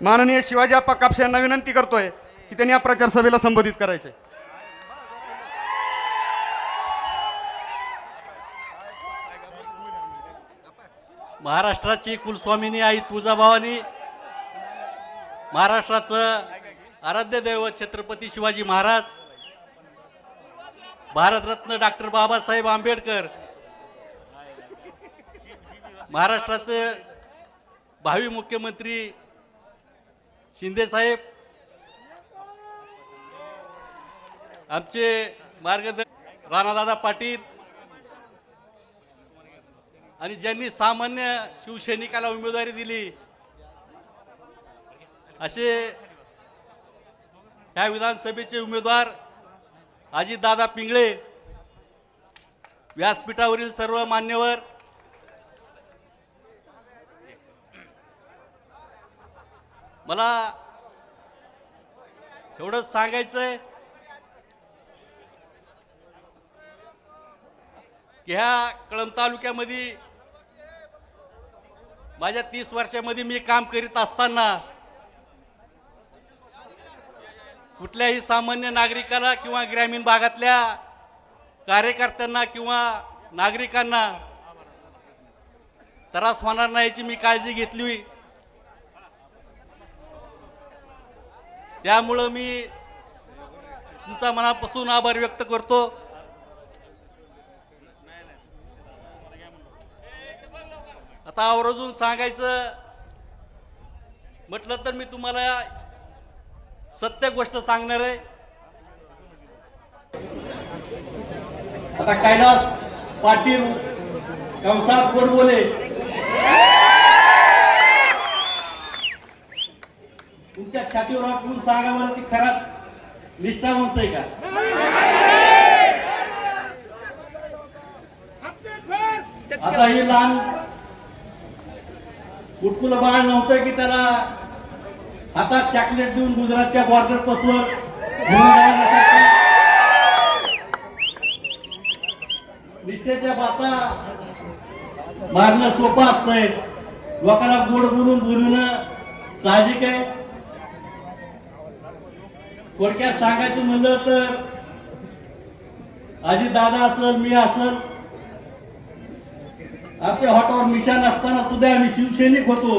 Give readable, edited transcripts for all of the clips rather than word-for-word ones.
माननीय शिवाजी आप्पा कापसे यांना विनंती करतोय की त्यांनी या प्रचार सभेला संबोधित करायचे. महाराष्ट्राची कुलस्वामिनी आई तुळजाभवानी, महाराष्ट्राचं आराध्य दैवत छत्रपती शिवाजी महाराज, भारतरत्न डॉक्टर बाबासाहेब आंबेडकर, महाराष्ट्राचे भावी मुख्यमंत्री शिंदे साहेब, आमचे मार्गदर्शक राणादादा पाटील आणि ज्यांनी सामान्य शिवसैनिकाला उमेदवारी दिली असे ह्या विधानसभेचे उमेदवार अजितदादा पिंगळे, व्यासपीठावरील सर्व मान्यवर, मला एवढंच सांगायचंय की ह्या कळंब तालुक्यामध्ये माझ्या 30 वर्षामध्ये मी काम करीत असताना कुठल्याही सामान्य नागरिकाला किंवा ग्रामीण भागातल्या कार्यकर्त्यांना किंवा नागरिकांना त्रास होणार नाही याची मी काळजी घेतली. त्यामुळं मी तुमचा मनापासून आभार व्यक्त करतो. आता आवर्जून सांगायचं म्हटलं तर मी तुम्हाला सत्य गोष्ट सांगणार आहे. आता कैलास पाटील कंसात गोडबोले तुमच्या छातीवर आपण सांगा बरं, ती खराच निष्ठावंत आहे का? आता ही लहान कुटकुलं बाळ नव्हतं की त्याला हातात चॉकलेट देऊन गुजरातच्या बॉर्डर पासवर घेऊन जायला. निष्ठेच्या बाता मारणं सोपं असतंय, लोकांना गोड बोलून बोलणं साहजिक आहे. थोडक्यात सांगायचं म्हणलं तर अजितदादा असेल, मी असेल, आमच्या हॉटावर मिशन असताना सुद्धा आम्ही शिवसैनिक होतो.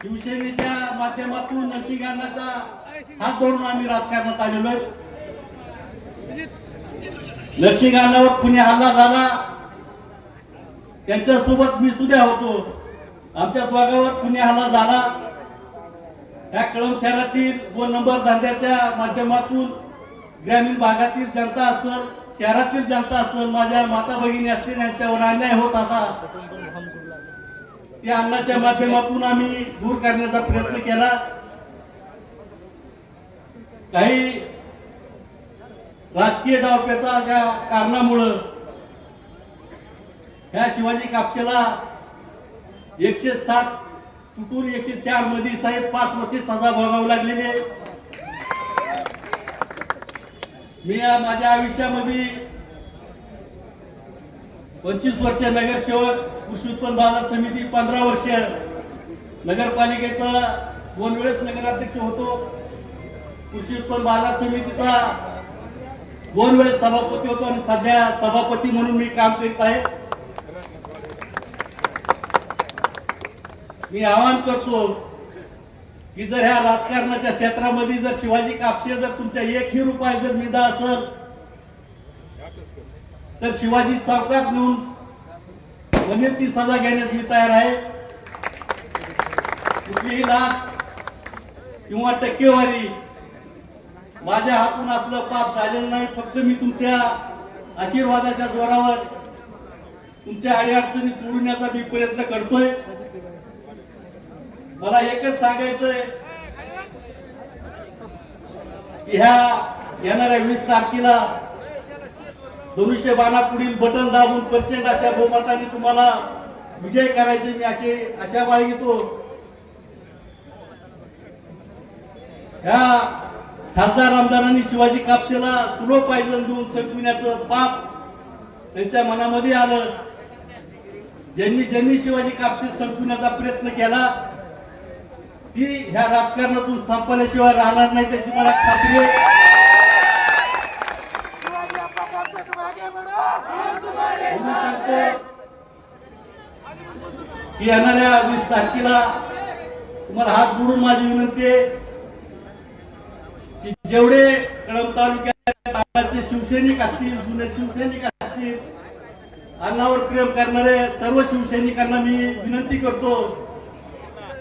शिवसेनेच्या माध्यमातून नरसिंहांचा हात धरून आम्ही राजकारणात आलेलो आहे. नरसिंहांवर पुणे हल्ला झाला, त्यांच्या सोबत मी सुद्धा होतो. आमच्या दोघांवर पुणे हल्ला झाला. या कळंब शहरातील 2 नंबर धंद्याच्या माध्यमातून ग्रामीण भागातील जनता असेल, शहरातील जनता असेल, माझ्या माता भगिनी असतील, यांच्यावर अन्याय होत आता. त्या अन्नाच्या माध्यमातून आम्ही दूर करण्याचा प्रयत्न केला. काही राजकीय डावपेचा कारणामुळं ह्या शिवाजी कापसेला 107 तुटून 104 मध्ये साहेब 5 वर्षे सजा भोगावी लागलेली आहे. मी माझ्या आयुष्यामध्ये 25 वर्ष नगरसेवक, कृषी उत्पन्न बाजार समिती 15 वर्ष, नगरपालिकेचा 2 वेळेस नगराध्यक्ष होतो, कृषी उत्पन्न बाजार समितीचा 2 वेळेस सभापती होतो आणि सध्या सभापती म्हणून मी काम करीत आहे. मी आवाहन करतो की जर ह्या राजकारणाच्या क्षेत्रामध्ये जर शिवाजी कापसे जर तुमच्या 1ही रुपया जर निधा असेल तर शिवाजी चौकात नेऊन म्हणेल ती सजा घेण्यास मी तयार आहे. कुठलीही लाच किंवा टक्केवारी माझ्या हातून असलं पाप झालेलं नाही. फक्त मी तुमच्या आशीर्वादाच्या जोरावर तुमच्या अडीअडचणी सोडवण्याचा मी प्रयत्न करतोय. मला एकच सांगायचंय की ह्या येणाऱ्या 20 तारखेला धनुष्यबाणा पुढील बटन दाबून प्रचंड अशा बहुमताने तुम्हाला विजय करायचे मी अशा बाळगतो. ह्या खासदार आमदारांनी शिवाजी कापसेला तुलो पायजन देऊन संपविण्याचं पाप त्यांच्या मनामध्ये आलं. ज्यांनी ज्यांनी शिवाजी कापसे संपविण्याचा प्रयत्न केला ती ह्या राजकारणातून संपल्याशिवाय राहणार नाही त्याची मला खात्री आहे. म्हणून सांगतो की येणाऱ्या 20 तारखेला तुम्हाला हात जोडून माझी विनंती आहे की जेवढे कळंब तालुक्यात आमचे शिवसैनिक असतील, जुने शिवसैनिक असतील, अण्णावर प्रेम करणारे सर्व शिवसैनिकांना मी विनंती करतो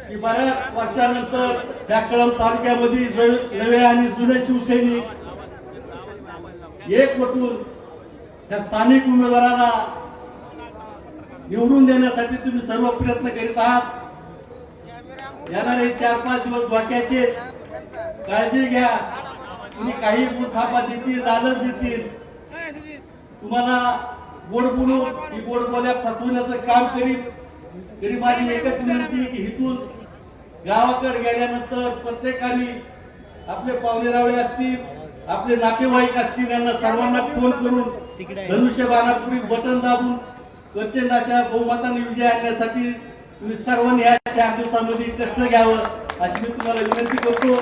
की बऱ्याच वर्षानंतर या कळंब तालुक्यामध्ये नवे आणि जुने शिवसैनिक एकवटून त्या स्थानिक उमेदवाराला निवडून देण्यासाठी तुम्ही सर्व प्रयत्न करीत आहात. येणारे 4-5 दिवस धोक्याचे, काळजी घ्या. तुम्ही काही बुथापा देतील, लालच देतील, तुम्हाला गोड बोलून ही गोड बोल्या फसवण्याचं काम करीत. तरी माझी एकच विनंती की इथून गावाकडे गेल्यानंतर प्रत्येकाने आपले पाहुणेरावळे असतील, आपले नातेवाईक असतील, यांना सर्वांना फोन करून धनुष्यबाणापुढे बटन दाबून प्रचंड अशा बहुमताने विजय आणण्यासाठी तुम्ही सर्वांनी या 4 दिवसांमध्ये कष्ट घ्यावं अशी मी तुम्हाला विनंती करतो.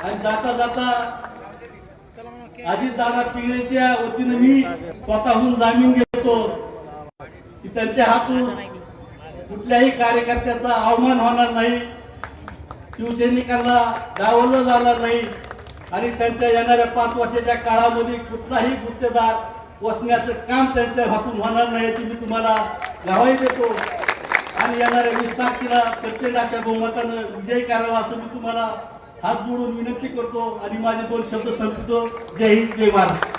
आणि जाता जाता अजितदादा पिंगळेच्या वतीनं मी स्वतःहून जामीन घेतो की त्यांच्या हातून कुठल्याही कार्यकर्त्याचा अवमान होणार नाही, शिवसैनिकांना डावललं जाणार नाही आणि त्यांच्या येणाऱ्या 5 वर्षाच्या काळामध्ये कुठलाही गुत्तेदार वसण्याचं काम त्यांच्या हातून होणार नाही याची मी तुम्हाला ग्वाही देतो. आणि येणाऱ्या 20 तारखेला प्रचंड अशा बहुमतानं विजय करावा असं मी तुम्हाला हात जोडून विनंती करतो आणि माझे 2 शब्द संपतो. जय हिंद, जय महाराष्ट्र.